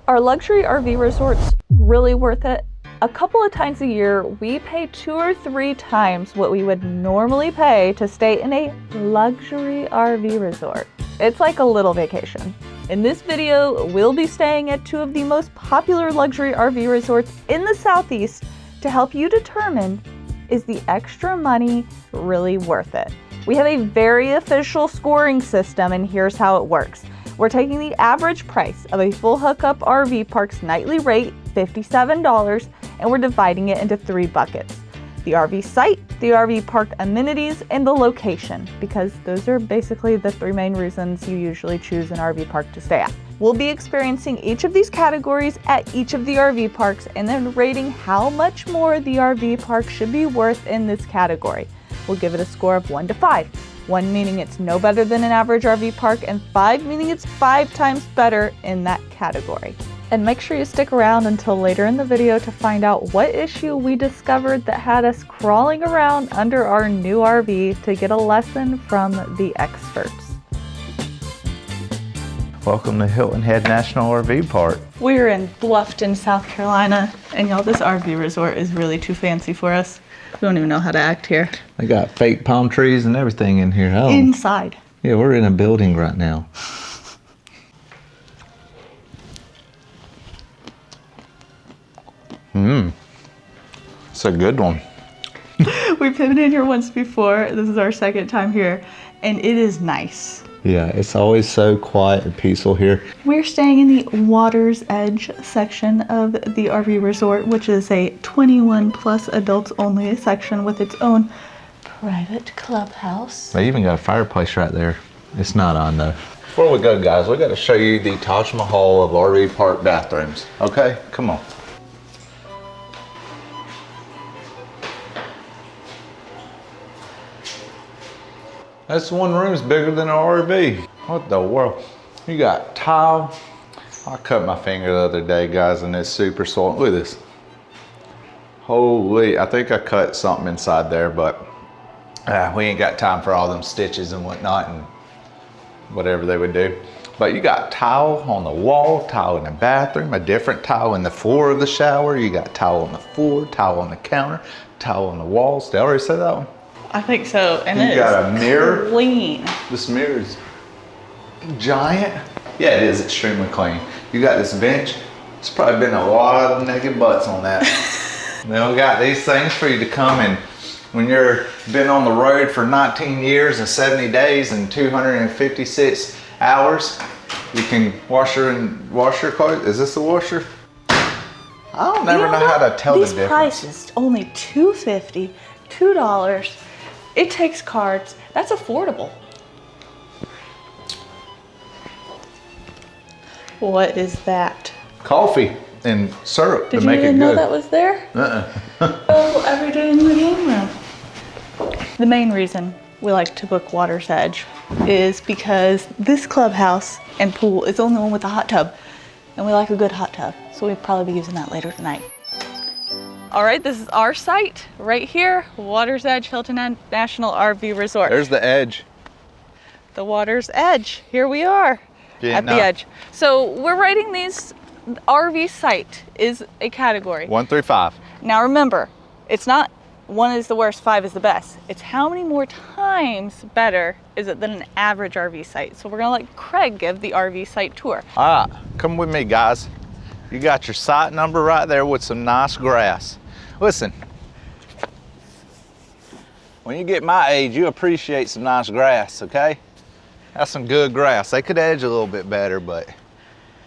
Are luxury RV resorts really worth it? A couple of times a year, we pay 2 or 3 times what we would normally pay to stay in a luxury RV resort. It's like a little vacation. In this video, we'll be staying at 2 of the most popular luxury RV resorts in the Southeast to help you determine, is the extra money really worth it? We have a very official scoring system, and here's how it works. We're taking the average price of a full hookup RV park's nightly rate, $57, and we're dividing it into 3 buckets. The RV site, the RV park amenities, and the location, because those are basically the 3 main reasons you usually choose an RV park to stay at. We'll be experiencing each of these categories at each of the RV parks and then rating how much more the RV park should be worth in this category. We'll give it a score of 1 to 5. 1 meaning it's no better than an average RV park, and 5 meaning it's 5 times better in that category. And make sure you stick around until later in the video to find out what issue we discovered that had us crawling around under our new RV to get a lesson from the experts. Welcome to Hilton Head National RV Park. We're in Bluffton, South Carolina, and y'all, this RV resort is really too fancy for us. We don't even know how to act here. They got fake palm trees and everything in here. Oh. Inside. Yeah, we're in a building right now. It's a good one. We've been in here once before. This is our 2nd time here, and it is nice. Yeah, it's always so quiet and peaceful here. We're staying in the Water's Edge section of the RV resort, which is a 21 plus adults only section with its own private clubhouse. They even got a fireplace right there. It's not on though. Before we go, guys, we got to show you the Taj Mahal of RV park bathrooms. Okay, come on. This one room's bigger than an RV. What the world? You got tile. I cut my finger the other day, guys, and it's super sore. Look at this. Holy, I think I cut something inside there, but we ain't got time for all them stitches and whatnot and whatever they would do. But you got tile on the wall, tile in the bathroom, a different tile in the floor of the shower. You got tile on the floor, tile on the counter, tile on the walls. Did I already say that one? I think so, and you got a mirror. Clean. This mirror is giant. Yeah, it is extremely clean. You got this bench. It's probably been a lot of naked butts on that. They don't got these things for you to come and when you're been on the road for 19 years and 70 days and 256 hours, you can wash your clothes. Is this the washer? I don't never know how to tell the difference. These prices, only $2.50, $2. It takes cards. That's affordable. What is that? Coffee and syrup to make it good. Did you even know that was there? Oh, every day in the game room. The main reason we like to book Water's Edge is because this clubhouse and pool is the only one with a hot tub, and we like a good hot tub, so we'll probably be using that later tonight. All right, this is our site right here, Water's Edge Hilton National RV Resort. There's the edge. The Water's Edge. Here we are at the edge. So we're rating these. RV site is a category. 1 through 5. Now remember, it's not 1 is the worst, 5 is the best. It's how many more times better is it than an average RV site. So we're gonna let Craig give the RV site tour. All right, come with me, guys. You got your site number right there with some nice grass. Listen, when you get my age, you appreciate some nice grass, okay? That's some good grass. They could edge a little bit better, but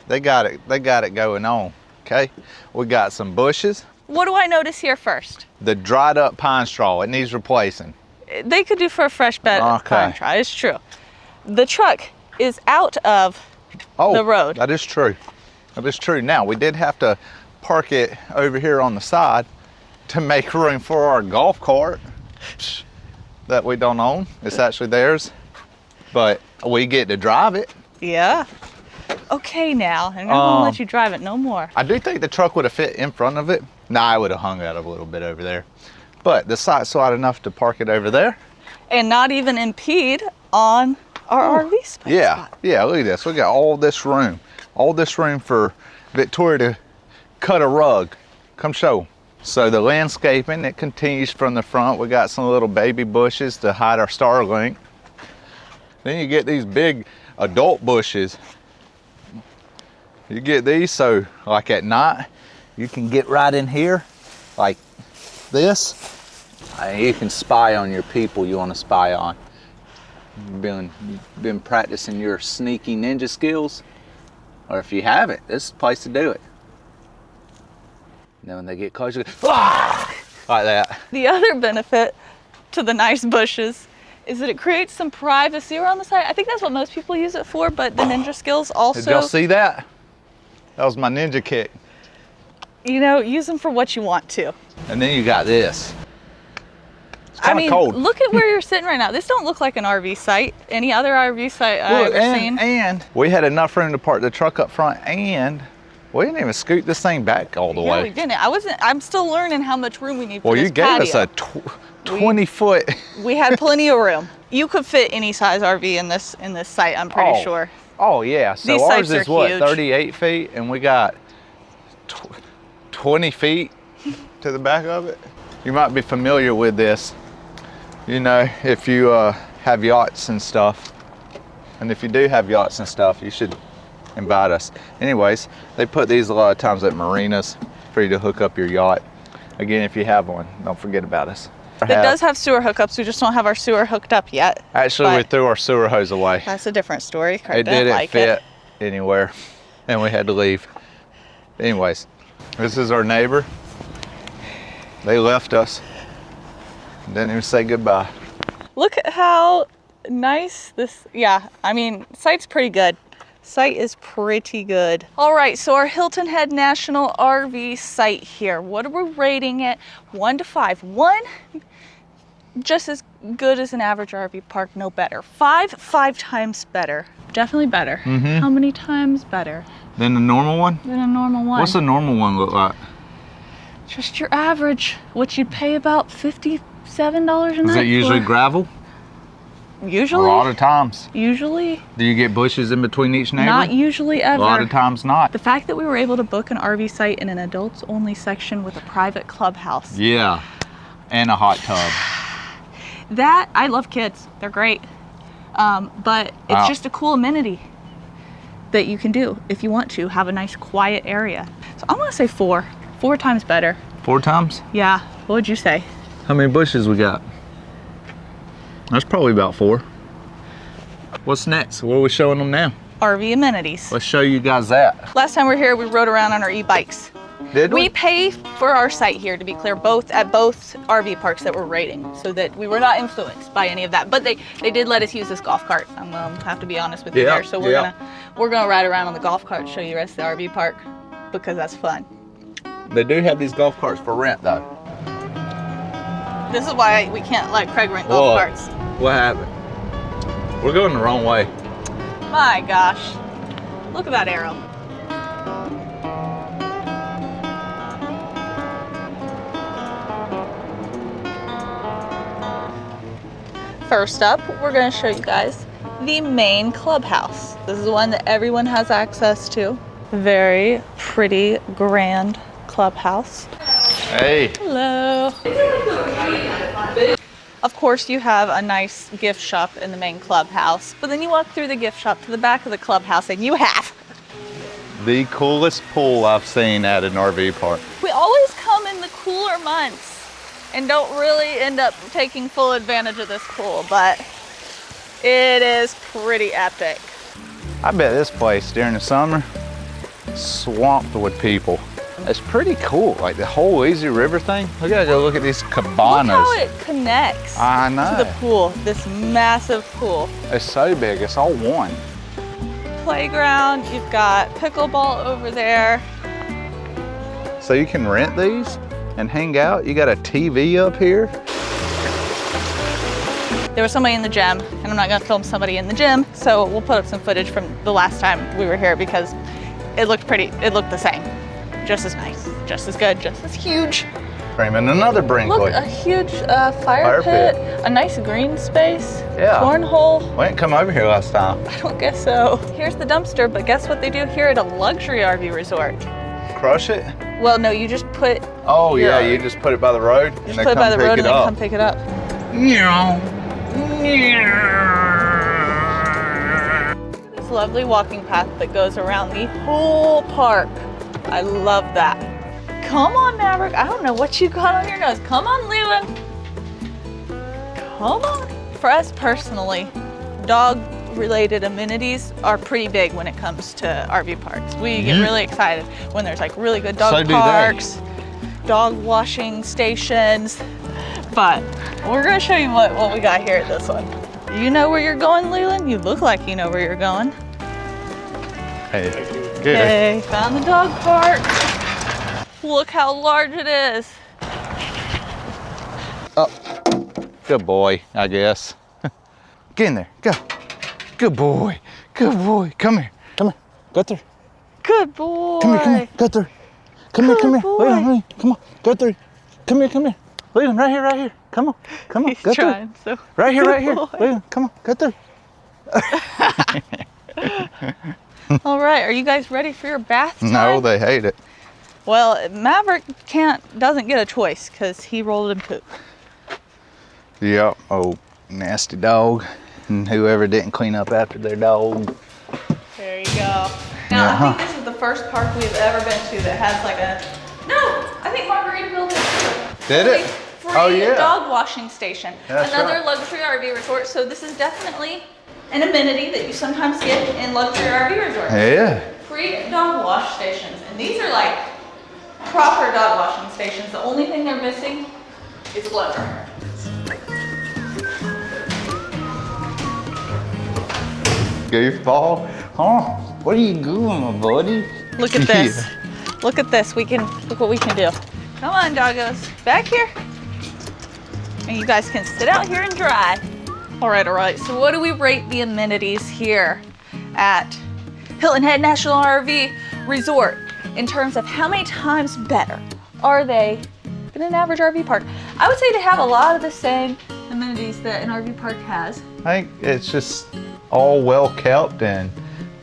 they got it going on, okay? We got some bushes. What do I notice here first? The dried up pine straw, it needs replacing. They could do for a fresh bed of pine straw, it's true. The truck is out of the road. That is true. That is true. Now, we did have to park it over here on the side to make room for our golf cart that we don't own. It's actually theirs, but we get to drive it. Yeah. Okay now, I'm not gonna let you drive it no more. I do think the truck would have fit in front of it. Nah, I would have hung out a little bit over there. But the site's wide enough to park it over there. And not even impede on our RV space. Yeah, look at this. We got all this room for Victoria to cut a rug. Come show. So the landscaping, it continues from the front. We got some little baby bushes to hide our Starlink. Then you get these big adult bushes. You get these so like at night, you can get right in here like this. And you can spy on your people you want to spy on. You've been practicing your sneaky ninja skills. Or if you haven't, this is the place to do it. Then when they get close, you go, ah! Like that. The other benefit to the nice bushes is that it creates some privacy around the site. I think that's what most people use it for, but the ninja skills also. Did y'all see that? That was my ninja kick. You know, use them for what you want to. And then you got this. It's I kind of mean, cold. look at where you're sitting right now. This don't look like an RV site. Any other RV site I've ever seen. And we had enough room to park the truck up front, and we didn't even scoot this thing back all the way. Yeah, we didn't. I'm still learning how much room we need for well, this you gave patio. us a 20-foot. We had plenty of room. You could fit any size RV in this site, I'm pretty sure. Oh yeah, so These ours sites is are what, huge. 38 feet, and we got 20 feet to the back of it. You might be familiar with this. You know, if you have yachts and stuff, and if you do have yachts and stuff, you should invite us. Anyways, they put these a lot of times at marinas for you to hook up your yacht. Again, if you have one, don't forget about us. It does have sewer hookups. We just don't have our sewer hooked up yet. Actually, we threw our sewer hose away. That's a different story. Craig It didn't like fit anywhere, and we had to leave. Anyways, this is our neighbor. They left us. Didn't even say goodbye. Look at how nice this, yeah, I mean, site's pretty good. Site is pretty good. All right, so our Hilton Head National RV site here. What are we rating it? 1 to 5. 1, just as good as an average RV park, no better. 5, 5 times better. Definitely better. How many times better? Then the normal one? Than a normal one. What's the normal one look like? Just your average, what you'd pay about $57 a night. Is it usually for. gravel? Usually. A lot of times. Usually. Do you get bushes in between each neighbor? Not usually ever. A lot of times not. The fact that we were able to book an RV site in an adults only section with a private clubhouse. Yeah, and a hot tub. That, I love kids, they're great. But it's just a cool amenity that you can do if you want to have a nice quiet area. So I'm gonna say 4. 4 times better. 4 times? Yeah, what would you say? How many bushes we got? That's probably about 4. What's next? What are we showing them now? RV amenities. Let's show you guys that. Last time we were here, we rode around on our e-bikes. Did we? We pay for our site here, to be clear, at both RV parks that we're rating, so that we were not influenced by any of that. But they did let us use this golf cart. I'm gonna have to be honest with you there. So we're gonna ride around on the golf cart, show you the rest of the RV park, because that's fun. They do have these golf carts for rent though. This is why we can't let Craig rent golf carts. What happened? We're going the wrong way. My gosh, look at that arrow. First up, we're going to show you guys the main clubhouse. This is the one that everyone has access to. Very pretty, grand clubhouse. Hey. Hello. Of course, you have a nice gift shop in the main clubhouse, but then you walk through the gift shop to the back of the clubhouse and you have the coolest pool I've seen at an RV park. We always come in the cooler months and don't really end up taking full advantage of this pool, but it is pretty epic. I bet this place during the summer, swamped with people. It's pretty cool, like the whole Lazy River thing. We gotta go look at these cabanas. Look how it connects I know. to the pool, this massive pool. It's so big, it's all one. Playground, you've got pickleball over there. So you can rent these and hang out. You got a TV up here. There was somebody in the gym, and I'm not gonna film somebody in the gym, so we'll put up some footage from the last time we were here because it looked the same. Just as nice, just as good, just as huge. cream and another Brinkley. Look, a huge fire pit, a nice green space, cornhole. We didn't come over here last time. I don't guess so. Here's the dumpster, but guess what they do here at a luxury RV resort? Crush it? Well, no, you just put. Oh yeah, you just put it by the road and they put it by the road and they up. come pick it up. This lovely walking path that goes around the whole park. I love that. Come on, Maverick. I don't know what you got on your nose. Come on, Leland. Come on. For us personally, dog-related amenities are pretty big when it comes to RV parks. We get really excited when there's like really good dog parks, dog washing stations. But we're gonna show you what we got here at this one. You know where you're going, Leland? You look like you know where you're going. Hey, good. Hey, found the dog park. Look how large it is. Oh, good boy, I guess. Get in there, go. Good boy, good boy. Come here, go through. Good boy. Come here, go through. Come here. Leland, come on, go through. Come here. Leland, right here. Come on, He's go trying, through. so. Right here. Boy. Leland, come on, go through. All right, are you guys ready for your bath time? No, they hate it. Well, Maverick doesn't get a choice because he rolled in poop. Yep, oh, nasty dog. And whoever didn't clean up after their dog. There you go. Now, I think this is the first park we've ever been to that has like I think Maryville did too. Did it? Free dog washing station. That's Another right. luxury RV resort. So this is definitely an amenity that you sometimes get in luxury RV resorts. Yeah. Free dog wash stations. And these are like proper dog washing stations. The only thing they're missing is Welker. Goofball. Huh? What are you doing, my buddy? Look at this. Look at this. Look what we can do. Come on, doggos. Back here. And you guys can sit out here and dry. All right. So what do we rate the amenities here at Hilton Head National RV Resort in terms of how many times better are they than an average RV park? I would say they have a lot of the same amenities that an RV park has. I think it's just all well kept and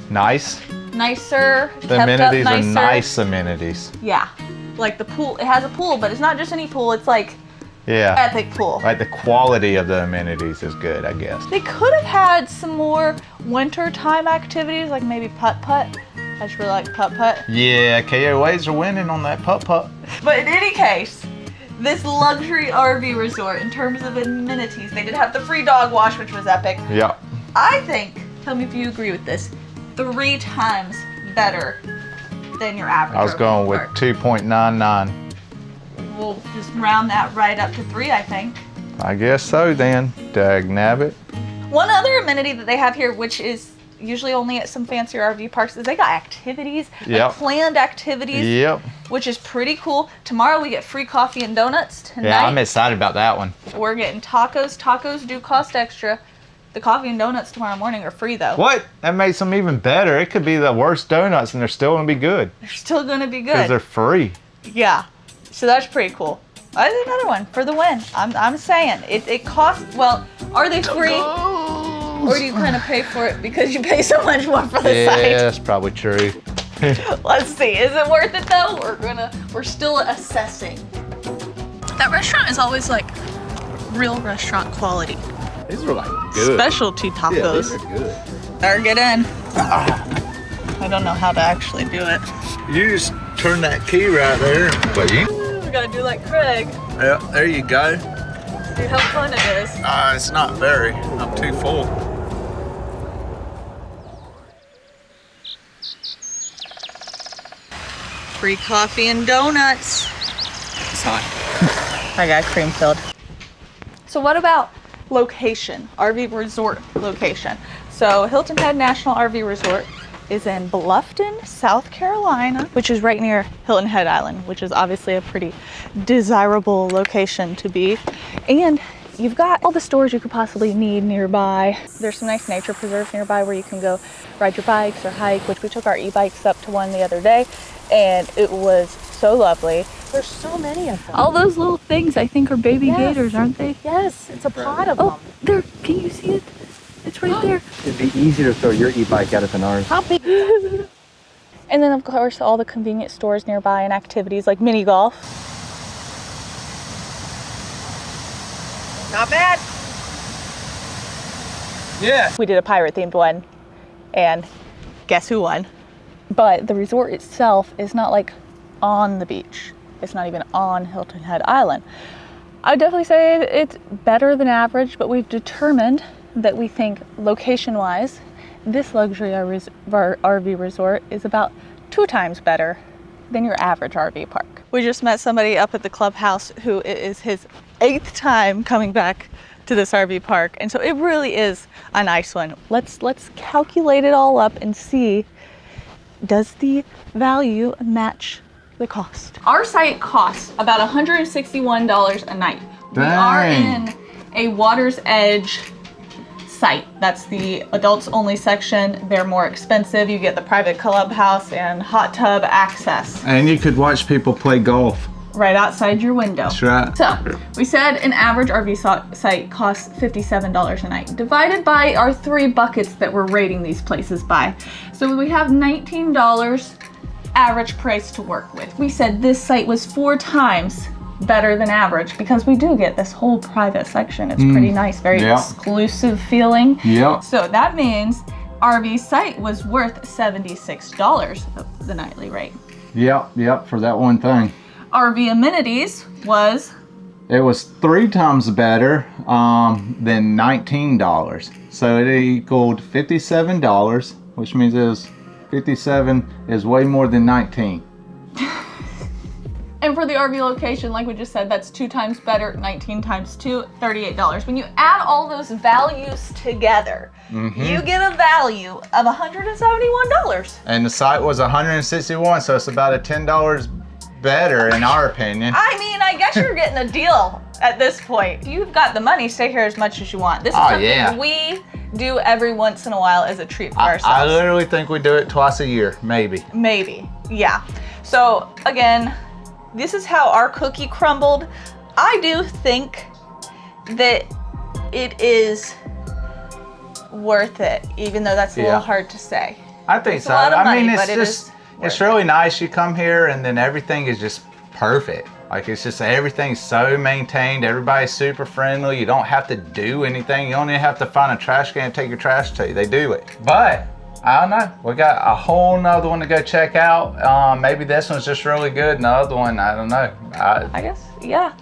nice. Nicer, The amenities are nice amenities. Yeah, like the pool, it has a pool, but it's not just any pool, it's like epic pool. Like the quality of the amenities is good, I guess. They could have had some more winter time activities, like maybe putt-putt. I just really like putt-putt. Yeah, KOAs are winning on that putt-putt. But in any case, this luxury RV resort, in terms of amenities, they did have the free dog wash, which was epic. Yeah. I think, tell me if you agree with this, 3 times better than your average. I was going with 2.99. We'll just round that right up to 3, I think. I guess so then. Dag nabbit. One other amenity that they have here, which is usually only at some fancier RV parks, is they got activities, like planned activities, which is pretty cool. Tomorrow we get free coffee and donuts. Tonight, yeah, I'm excited about that one. We're getting tacos. Tacos do cost extra. The coffee and donuts tomorrow morning are free though. What? That makes them even better. It could be the worst donuts and they're still gonna be good. They're still gonna be good. Because they're free. Yeah. So that's pretty cool. I did another one for the win. I'm saying it costs, well, are they free? Or do you kind of pay for it because you pay so much more for the site? Yeah, that's probably true. Let's see. Is it worth it though? We're still assessing. That restaurant is always like real restaurant quality. These are like good. Specialty tacos. Yeah, these are good. Better get in. I don't know how to actually do it. You just turn that key right there. But you? We gotta do like Craig. Yeah, there you go. See how fun it is. It's not very. I'm too full. Free coffee and donuts. It's hot. I got cream filled. So what about location, RV resort location? So Hilton Head National RV Resort is in Bluffton, South Carolina, which is right near Hilton Head Island, which is obviously a pretty desirable location to be. And you've got all the stores you could possibly need nearby. There's some nice nature preserves nearby where you can go ride your bikes or hike, which we took our e-bikes up to one the other day, and it was so lovely. There's so many of them. All those little things I think are baby gators, aren't they? Yes, it's a pod of Oh, them. there. Can you see it? It's right there. It'd be easier to throw your e-bike at it than ours. How big? And then, of course, all the convenience stores nearby and activities like mini golf. Not bad. Yeah. We did a pirate-themed one, and guess who won? But the resort itself is not like on the beach. It's not even on Hilton Head Island. I'd definitely say it's better than average, but we've determined that we think location-wise, this luxury RV resort is about 2 times better than your average RV park. We just met somebody up at the clubhouse who it is his 8th time coming back to this RV park, and so it really is a nice one. Let's calculate it all up and see, does the value match the cost? Our site costs about $161 a night. We are in a Water's Edge site. That's the adults only section. They're more expensive. You get the private clubhouse and hot tub access And you could watch people play golf. right outside your window. That's right. So we said an average RV site costs $57 a night, divided by our 3 buckets that we're rating these places by. So we have $19 average price to work with. We said this site was 4 times better than average because we do get this whole private section. It's pretty nice, very exclusive feeling. Yeah. So that means RV site was worth $76 the nightly rate. Yep, for that one thing. RV amenities was It was 3 times better than $19. So it equaled $57, which means it was 57 is way more than 19. And for the RV location, like we just said, that's 2 times better, 19 times 2, $38. When you add all those values together, you get a value of $171. And the site was 161, so it's about a $10 better in our opinion. I mean, I guess you're getting a deal at this point. You've got the money, stay here as much as you want. This is something we do every once in a while as a treat for ourselves. I literally think we do it twice a year, maybe. Maybe, yeah. So again, this is how our cookie crumbled. I do think that it is worth it, even though that's a little hard to say. I think It's so. a lot of I mean, money, it's but it just, is it's worth really nice. You come here and then everything is just perfect. Like it's just, everything's so maintained. Everybody's super friendly. You don't have to do anything. You don't even have to find a trash can and take your trash to you. They do it. But I don't know. We got a whole nother one to go check out. Maybe this one's just really good. And the other one, I don't know. I guess, yeah.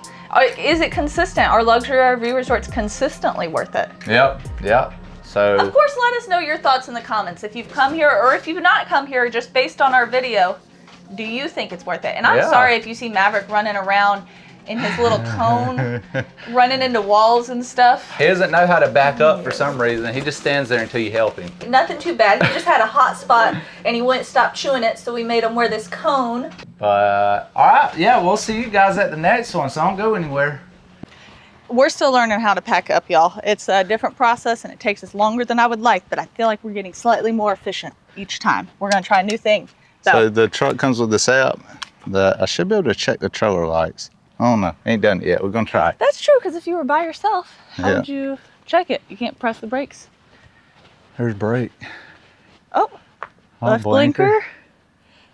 Is it consistent? Are luxury RV resorts consistently worth it? Yep. So, Of course, let us know your thoughts in the comments. If you've come here or if you've not come here just based on our video, do you think it's worth it? And I'm sorry if you see Maverick running around in his little cone, running into walls and stuff. he doesn't know how to back up for some reason. He just stands there until you help him. Nothing too bad. He just had a hot spot and he wouldn't stop chewing it, so we made him wear this cone. But, all right. Yeah, we'll see you guys at the next one, so don't go anywhere. We're still learning how to pack up, y'all. It's a different process and it takes us longer than I would like, but I feel like we're getting slightly more efficient each time. We're gonna try a new thing. So the truck comes with this app. I should be able to check the trailer lights. I don't know. Ain't done it yet. We're gonna try. That's true, because if you were by yourself, how would you check it? You can't press the brakes. There's brake. Oh, left blinker.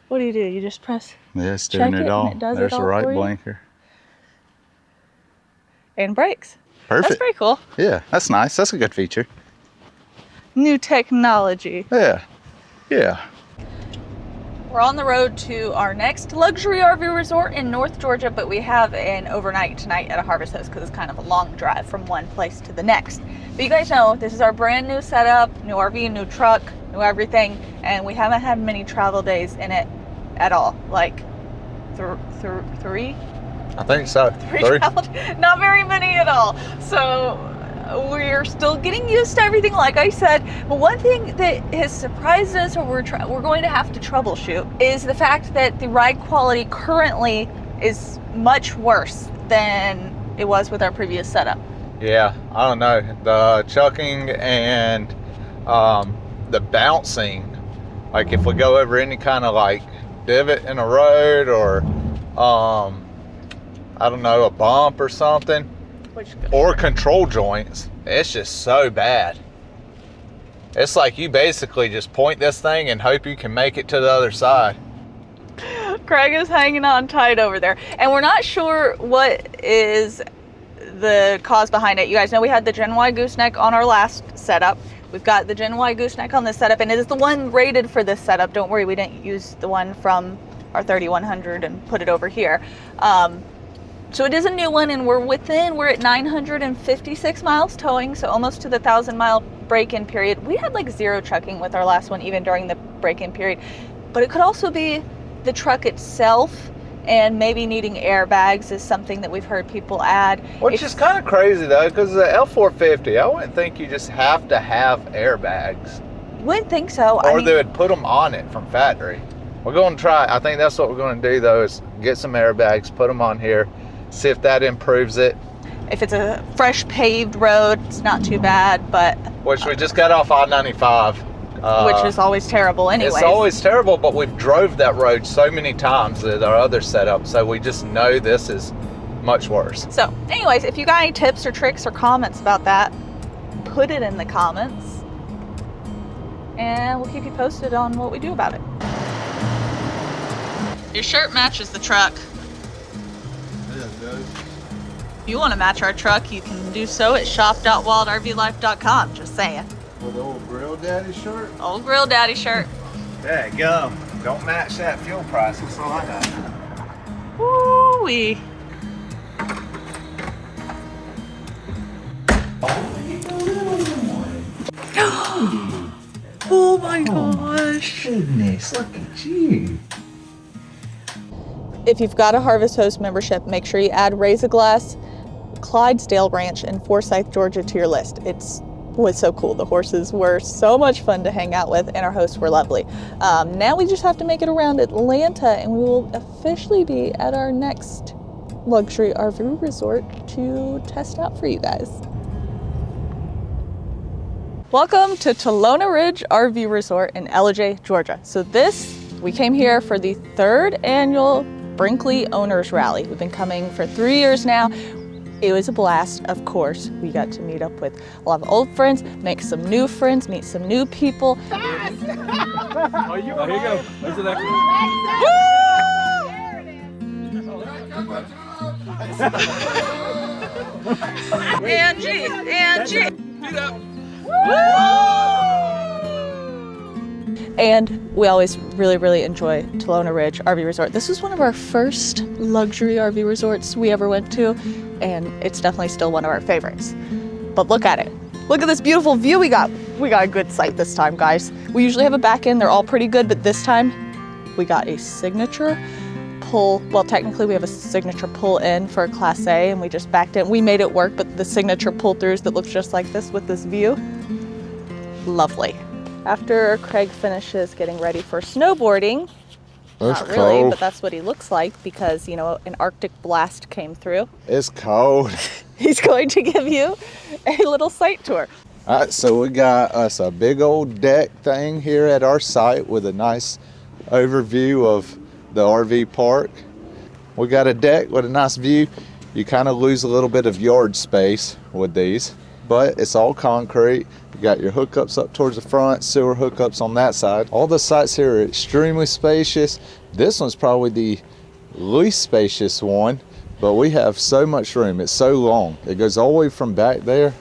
What do? You just press Yeah, it's doing check it all. and it does There's it the all right for you? blinker. And brakes. Perfect. That's pretty cool. Yeah, that's nice. That's a good feature. New technology. Yeah. We're on the road to our next luxury RV resort in North Georgia, but we have an overnight tonight at a Harvest Host because it's kind of a long drive from one place to the next. But you guys know this is our brand new setup, new RV, new truck, new everything, and we haven't had many travel days in it at all. Like three? I think so. Three travel, not very many at all. So we're still getting used to everything, like I said. But one thing that has surprised us, or we're going to have to troubleshoot, is the fact that the ride quality currently is much worse than it was with our previous setup. Yeah, I don't know. The chucking and the bouncing, like if we go over any kind of like divot in a road or I don't know, a bump or something, or control joints. It's just so bad. It's like you basically just point this thing and hope you can make it to the other side. Craig is hanging on tight over there, and we're not sure what is the cause behind it. You guys know we had the Gen Y gooseneck on our last setup. We've got the Gen Y gooseneck on this setup, and it is the one rated for this setup. Don't worry, we didn't use the one from our 3100 and put it over here. So it is a new one, and we're at 956 miles towing, so almost to the 1,000-mile break-in period. We had like 0 trucking with our last one, even during the break-in period. But it could also be the truck itself, and maybe needing airbags is something that we've heard people add. Which is kind of crazy though, because the L450, I wouldn't think you just have to have airbags. Wouldn't think so. Or they would put them on it from factory. We're going to try, I think that's what we're going to do though, is get some airbags, put them on here, see if that improves it. If it's a fresh paved road, it's not too bad, but... Which we just got off I-95. Which is always terrible anyways. It's always terrible, but we've drove that road so many times at our other setup, so we just know this is much worse. So anyways, if you got any tips or tricks or comments about that, put it in the comments, and we'll keep you posted on what we do about it. Your shirt matches the truck. Yeah, it does. If you want to match our truck, you can do so at shop.wildrvlife.com. Just saying. With the old Grill Daddy shirt? Old Grill Daddy shirt. Yeah, gum. Don't match that fuel price. That's all I got. Woo-wee. Oh my gosh. Goodness, look at you. If you've got a Harvest Host membership, make sure you add Raise a Glass, Clydesdale Ranch, and Forsyth, Georgia to your list. Was so cool. The horses were so much fun to hang out with, and our hosts were lovely. Now we just have to make it around Atlanta, and we will officially be at our next luxury RV resort to test out for you guys. Welcome to Talona Ridge RV Resort in Ellijay, Georgia. So we came here for the 3rd annual Brinkley Owners Rally. We've been coming for 3 years now. It was a blast, of course. We got to meet up with a lot of old friends, make some new friends, meet some new people. Oh, here you go. There's the next one. Angie! Do that. And we always really enjoy Talona Ridge RV Resort. This was one of our first luxury RV resorts we ever went to, and it's definitely still one of our favorites. But look at it. Look at this beautiful view we got. We got a good site this time, guys. We usually have a back end, they're all pretty good, but this time we got a signature pull. Well, technically we have a signature pull in for a Class A, and we just backed in. We made it work, but the signature pull throughs that looks just like this with this view, lovely. After Craig finishes getting ready for snowboarding, not really, but that's what he looks like because, you know, an Arctic blast came through. It's cold. He's going to give you a little site tour. All right, so we got us a big old deck thing here at our site with a nice overview of the RV park. We got a deck with a nice view. You kind of lose a little bit of yard space with these, but it's all concrete. You got your hookups up towards the front, sewer hookups on that side. All the sites here are extremely spacious. This one's probably the least spacious one, but we have so much room. It's so long. It goes all the way from back there,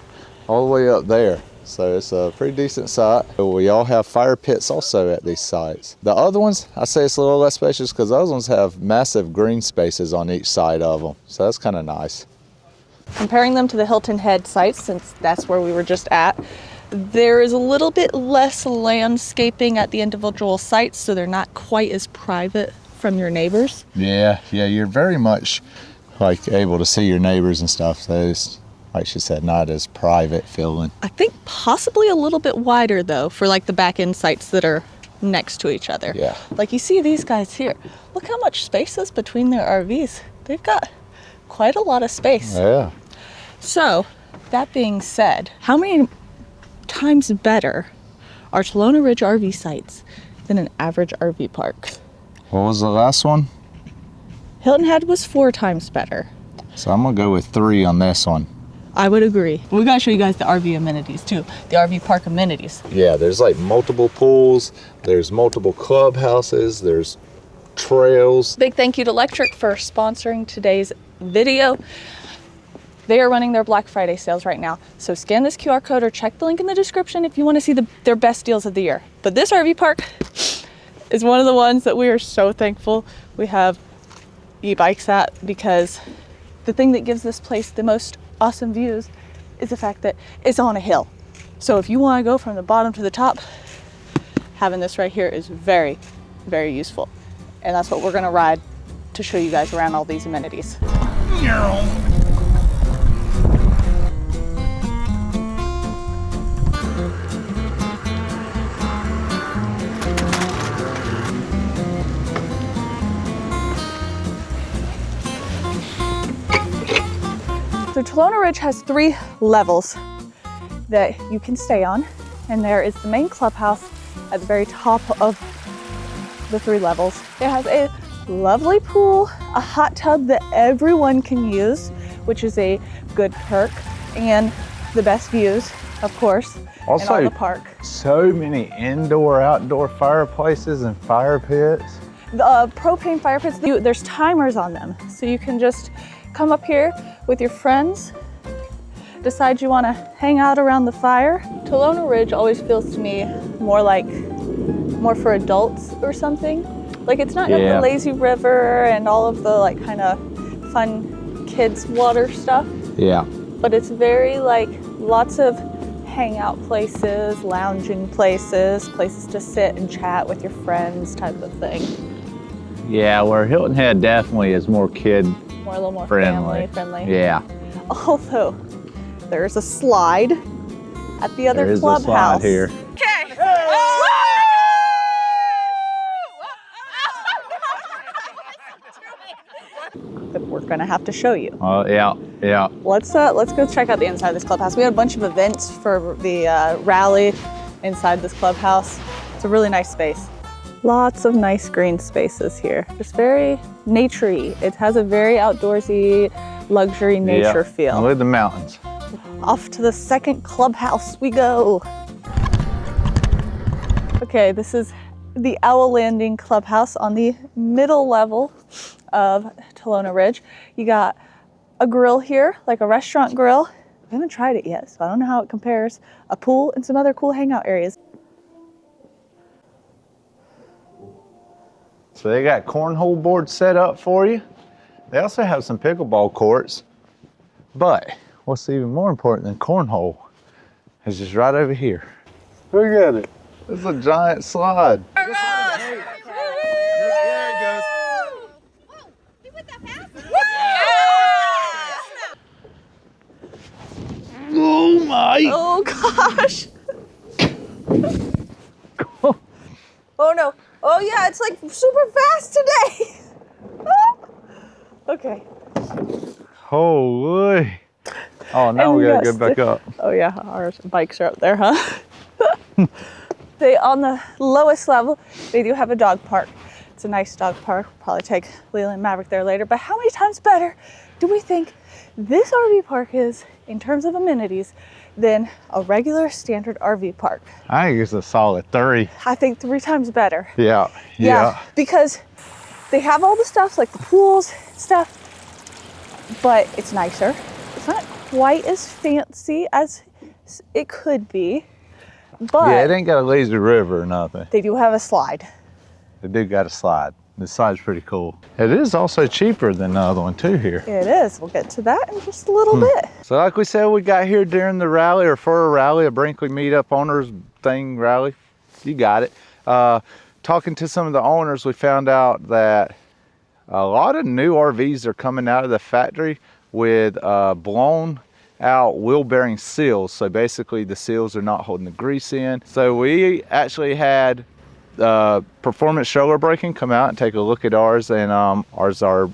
all the way up there. So it's a pretty decent site. We all have fire pits also at these sites. The other ones, I say it's a little less spacious because those ones have massive green spaces on each side of them. So that's kind of nice. Comparing them to the Hilton Head sites, since that's where we were just at, there is a little bit less landscaping at the individual sites, so they're not quite as private from your neighbors. Yeah, you're very much like able to see your neighbors and stuff. So it's, like she said, not as private feeling. I think possibly a little bit wider though for like the back end sites that are next to each other. Yeah. Like you see these guys here. Look how much space is between their RVs. They've got quite a lot of space. Yeah. So that being said, how many times better are Talona Ridge RV sites than an average RV park? What was the last one? Hilton Head was 4 times better. So I'm gonna go with 3 on this one. I would agree. We gotta show you guys the RV amenities too, the RV park amenities. Yeah, there's like multiple pools, there's multiple clubhouses, there's trails. Big thank you to Electric for sponsoring today's video. They are running their Black Friday sales right now. So scan this QR code or check the link in the description if you want to see their best deals of the year. But this RV park is one of the ones that we are so thankful we have e-bikes at, because the thing that gives this place the most awesome views is the fact that it's on a hill. So if you want to go from the bottom to the top, having this right here is very, very useful. And that's what we're gonna ride to show you guys around all these amenities. So Talona Ridge has 3 levels that you can stay on, and there is the main clubhouse at the very top of the 3 levels. It has a lovely pool, a hot tub that everyone can use, which is a good perk, and the best views, of course, in all the park. So many indoor, outdoor fireplaces and fire pits. The propane fire pits, there's timers on them, so you can just come up here with your friends, decide you want to hang out around the fire. Talona Ridge always feels to me more for adults or something. Like, it's not got the lazy river and all of the like kind of fun kids water stuff. Yeah. But it's very like lots of hangout places, lounging places, places to sit and chat with your friends type of thing. Yeah, where Hilton Head definitely is more a little more family friendly. Yeah. Although there's a slide at the other clubhouse. There is a slide here. Okay. That we're gonna have to show you. Oh yeah. Let's go check out the inside of this clubhouse. We had a bunch of events for the rally inside this clubhouse. It's a really nice space. Lots of nice green spaces here. Just very nature-y. It has a very outdoorsy, luxury nature feel. And look at the mountains. Off to the second clubhouse we go. Okay, this is the Owl Landing Clubhouse on the middle level of Talona Ridge. You got a grill here, like a restaurant grill. I haven't tried it yet, so I don't know how it compares. A pool and some other cool hangout areas. So they got cornhole boards set up for you. They also have some pickleball courts. But what's even more important than cornhole is just right over here. Look at it. It's a giant slide. There it goes. Whoa, he went that fast? Oh my! Oh gosh! Oh no! Oh yeah, it's like super fast today! Okay. Holy! Oh, now we gotta go back up. Oh yeah, our bikes are up there, huh? On the lowest level, they do have a dog park. It's a nice dog park. We'll probably take Leland and Maverick there later. But how many times better do we think this RV park is in terms of amenities than a regular standard RV park? I think it's a solid 3. I think 3 times better. Yeah. Because they have all the stuff like the pools and stuff, but it's nicer. It's not quite as fancy as it could be, but yeah, it ain't got a lazy river or nothing. They do have a slide. They do got a slide. The slide's pretty cool. It is also cheaper than the other one too here. It is. We'll get to that in just a little bit. So like we said, we got here during the rally, or for a rally, a Brinkley Meetup Owners thing rally. You got it. Talking to some of the owners, we found out that a lot of new RVs are coming out of the factory with blown out wheel bearing seals. So basically the seals are not holding the grease in. So we actually had Performance Stroller Braking come out and take a look at ours, and ours are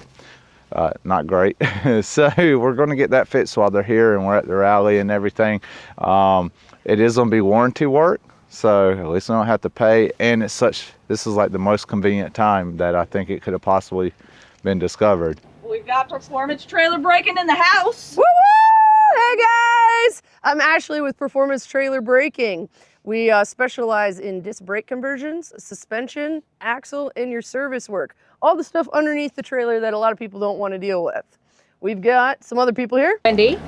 not great. So we're going to get that fixed while they're here and we're at the rally and everything. It is going to be warranty work, so at least we don't have to pay, and this is like the most convenient time that I think it could have possibly been discovered. We've got Performance Trailer Breaking in the house. Woo woo! Hey guys! I'm Ashley with Performance Trailer Braking. We specialize in disc brake conversions, suspension, axle, and your service work. All the stuff underneath the trailer that a lot of people don't want to deal with. We've got some other people here. Wendy.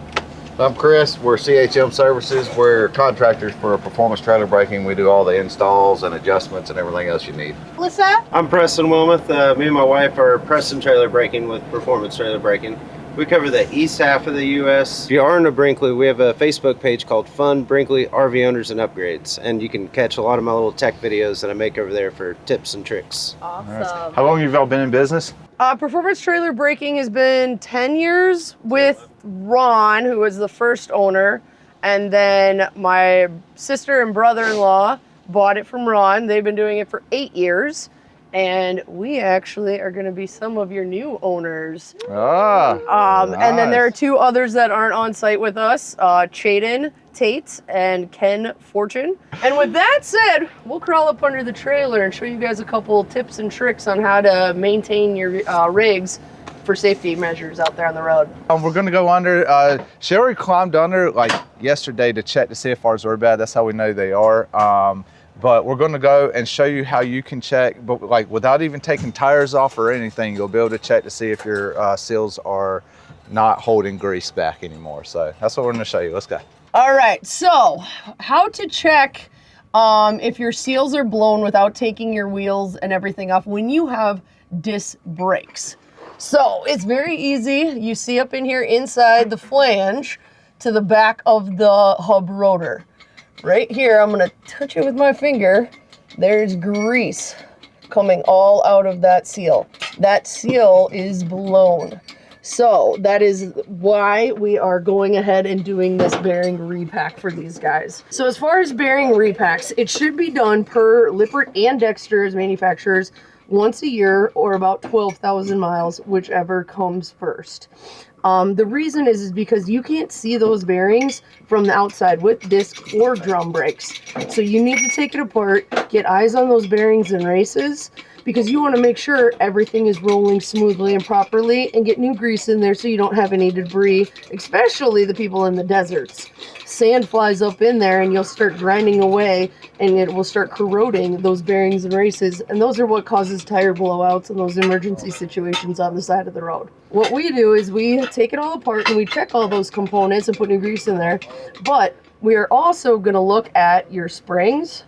I'm Chris. We're CHM Services. We're contractors for Performance Trailer Braking. We do all the installs and adjustments and everything else you need. Melissa. I'm Preston Wilmoth. Me and my wife are Preston Trailer Braking with Performance Trailer Braking. We cover the east half of the U.S. If you are in Brinkley, we have a Facebook page called Fun Brinkley RV Owners and Upgrades, and you can catch a lot of my little tech videos that I make over there for tips and tricks. Awesome. How long have y'all been in business? Performance Trailer Braking has been 10 years with Ron, who was the first owner, and then my sister and brother-in-law bought it from Ron. They've been doing it for 8 years, and we actually are going to be some of your new owners. Nice. And then there are two others that aren't on site with us, Chaden Tate and Ken Fortune. And with that said, we'll crawl up under the trailer and show you guys a couple tips and tricks on how to maintain your rigs for safety measures out there on the road. We're gonna go under. Sherry climbed under like yesterday to check to see if ours were bad. That's how we know they are. But we're gonna go and show you how you can check, but like without even taking tires off or anything, you'll be able to check to see if your seals are not holding grease back anymore. So that's what we're gonna show you. Let's go. All right, so how to check if your seals are blown without taking your wheels and everything off when you have disc brakes. So it's very easy. You see up in here inside the flange to the back of the hub rotor. Right here, I'm gonna touch it with my finger. There's grease coming all out of that seal. That seal is blown. So that is why we are going ahead and doing this bearing repack for these guys. So as far as bearing repacks, it should be done per Lippert and Dexter's manufacturers once a year or about 12,000 miles, whichever comes first. The reason is because you can't see those bearings from the outside with disc or drum brakes. So you need to take it apart, get eyes on those bearings and races, because you want to make sure everything is rolling smoothly and properly, and get new grease in there so you don't have any debris, especially the people in the deserts. Sand flies up in there and you'll start grinding away and it will start corroding those bearings and races, and those are what causes tire blowouts and those emergency situations on the side of the road. What we do is we take it all apart and we check all those components and put new grease in there, but we are also going to look at your springs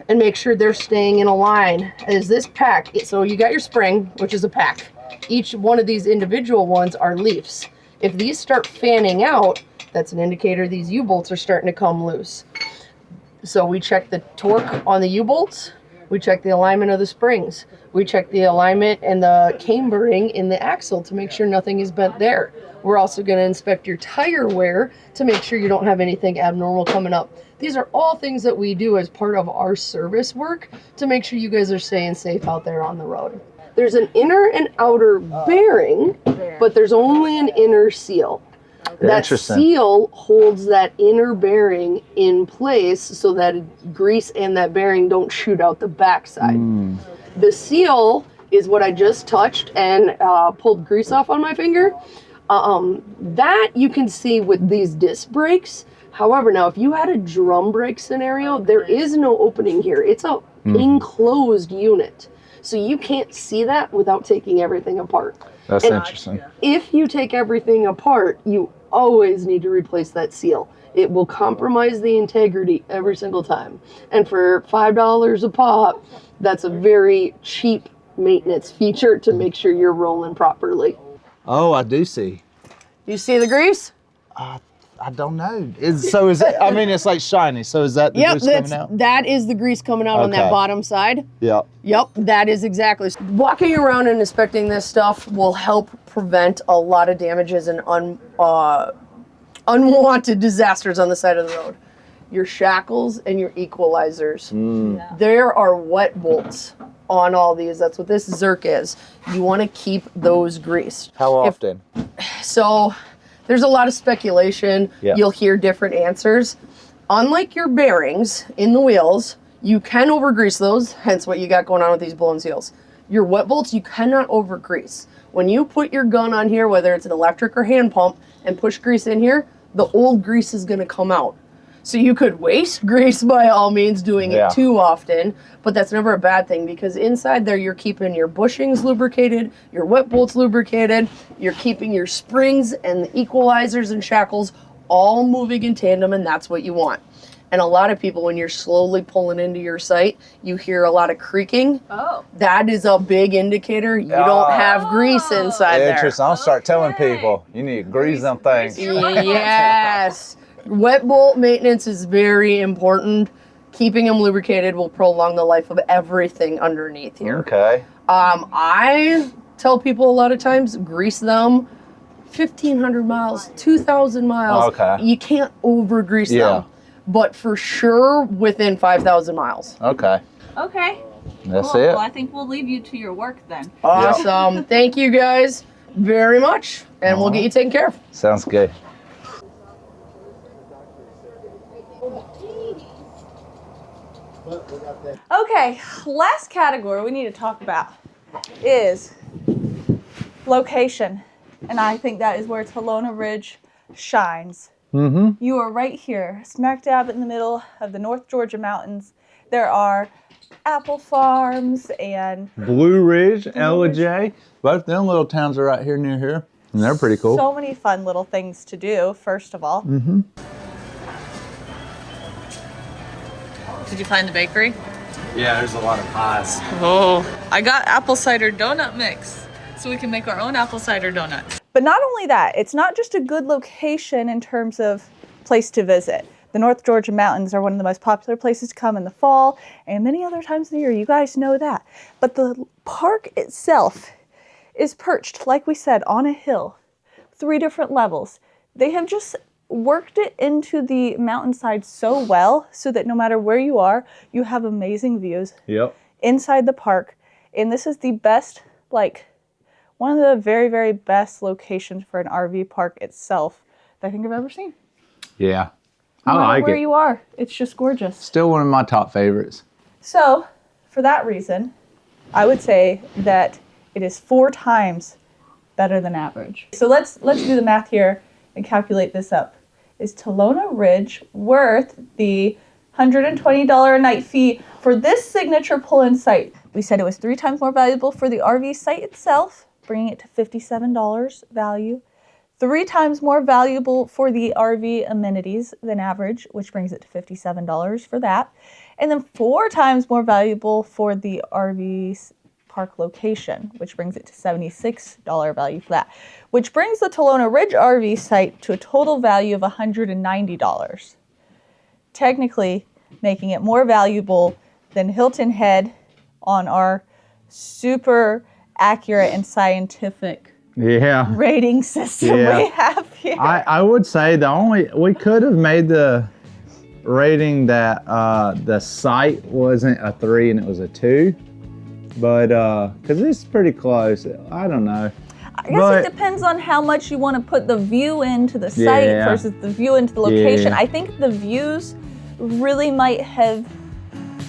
and make sure they're staying in a line. As this pack, so you got your spring, which is a pack. Each one of these individual ones are leafs. If these start fanning out, that's an indicator these U-bolts are starting to come loose. So we check the torque on the U-bolts, we check the alignment of the springs, we check the alignment and the cambering in the axle to make sure nothing is bent there. We're also going to inspect your tire wear to make sure you don't have anything abnormal coming up. These are all things that we do as part of our service work to make sure you guys are staying safe out there on the road. There's an inner and outer bearing, but there's only an inner seal. That seal holds that inner bearing in place so that grease and that bearing don't shoot out the backside. The seal is what I just touched and pulled grease off on my finger. That you can see with these disc brakes. However, now if you had a drum brake scenario, there is no opening here. It's a enclosed unit. So you can't see that without taking everything apart. That's interesting. If you take everything apart, you always need to replace that seal. It will compromise the integrity every single time. And for $5 a pop, that's a very cheap maintenance feature to make sure you're rolling properly. Oh, I do see. You see the grease? I don't know. So is it? I mean, it's like shiny. So is that the grease coming out? That is the grease coming out on that bottom side. Yep. Yep, that is exactly. Walking around and inspecting this stuff will help prevent a lot of damages and unwanted disasters on the side of the road. Your shackles and your equalizers. There are wet bolts on all these. That's what this Zerk is. You want to keep those greased. How often? So there's a lot of speculation. You'll hear different answers. Unlike your bearings in the wheels, you can overgrease those, hence what you got going on with these blown seals. Your wet bolts, you cannot over grease. When you put your gun on here, whether it's an electric or hand pump, and push grease in here, the old grease is gonna come out. So you could waste grease by all means doing it too often, but that's never a bad thing because inside there you're keeping your bushings lubricated, your wet bolts lubricated, you're keeping your springs and the equalizers and shackles all moving in tandem, and that's what you want. And a lot of people, when you're slowly pulling into your site, you hear a lot of creaking. Oh. That is a big indicator you don't have grease inside there. Interesting. I'll start telling people, you need to grease them things. Yes. Wet bolt maintenance is very important. Keeping them lubricated will prolong the life of everything underneath here. Okay. I tell people a lot of times, grease them 1,500 miles, 2,000 miles. Okay. You can't over grease them. But for sure within 5,000 miles. Okay. Okay. That's Cool. it. Well, I think we'll leave you to your work then. Awesome. Thank you guys very much. And we'll get you taken care of. Sounds good. Okay, last category we need to talk about is location. And I think that is where Talona Ridge shines. Mm-hmm. You are right here, smack dab in the middle of the North Georgia mountains. There are apple farms and Blue Ridge, LJ. Both them little towns are right here near here. And they're pretty cool. so many fun little things to do, first of all. Mm-hmm. Did you find the bakery? Yeah, there's a lot of pies. Oh, I got apple cider donut mix, so we can make our own apple cider donuts. But not only that, it's not just a good location in terms of place to visit. The North Georgia mountains are one of the most popular places to come in the fall and many other times of the year. You guys know that. But the park itself is perched, like we said, on a hill, 3 different levels. They have just worked it into the mountainside so well so that no matter where you are, you have amazing views inside the park. And this is the best, like, one of the very, very best locations for an RV park itself that I think I've ever seen. Yeah. No I matter like where it. you are, it's just gorgeous. Still one of my top favorites. So, for that reason, I would say that it is 4 times better than average. So let's do the math here and calculate this up. Is Talona Ridge worth the $120 a night fee for this signature pull-in site? We said it was 3 times more valuable for the RV site itself, bringing it to $57 value. 3 times more valuable for the RV amenities than average, which brings it to $57 for that. And then 4 times more valuable for the RV park location, which brings it to $76 value for that, which brings the Talona Ridge RV site to a total value of $190. Technically making it more valuable than Hilton Head on our super accurate and scientific rating system we have here. I would say we could have made the rating that the site wasn't a 3 and it was a 2, but because it's pretty close. I don't know. I guess it depends on how much you want to put the view into the site versus the view into the location. I think the views really might have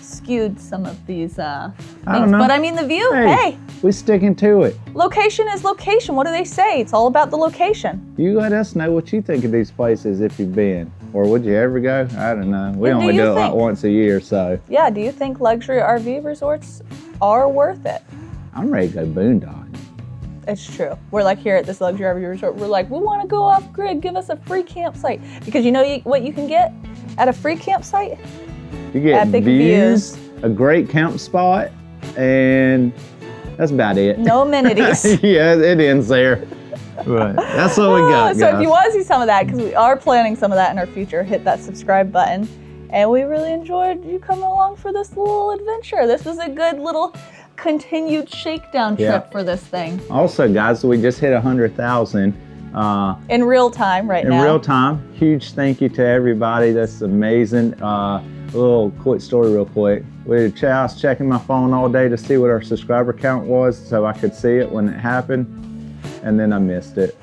skewed some of these things. I don't know. But I mean, the view, hey, we're sticking to it. location is location. What do they say? It's all about the location. You let us know what you think of these places if you've been. Or would you ever go? I don't know. We And do only you do it like think- once a year, so. Yeah, do you think luxury RV resorts are worth it? I'm ready to go boondocking. It's true. We're like here at this luxury RV resort, we're like, we want to go off grid, give us a free campsite. Because you know what you can get at a free campsite? You get Epic views, views. a great camp spot, and that's about it. No amenities. Yeah, it ends there. Right. That's what we got, So guys. if you want to see some of that, because we are planning some of that in our future, hit that subscribe button. And we really enjoyed you coming along for this little adventure. This was a good little continued shakedown trip for this thing. Also, guys, we just hit 100,000 In real time right now. in real time. Huge thank you to everybody. That's amazing. A little quick story real quick. I was checking my phone all day to see what our subscriber count was so I could see it when it happened. And then I missed it.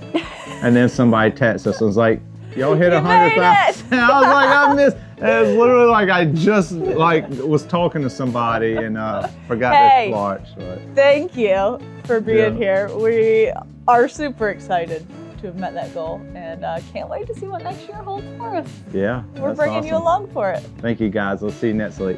And then somebody texted us and was like, y'all hit You made 100,000. I was like, I missed. It was literally like I just was talking to somebody and forgot Hey. to watch. But Thank you for being Yeah. here. We are super excited to have met that goal and can't wait to see what next year holds for us. yeah, We're that's bringing you awesome. along for it. Thank you guys. We'll see you next week.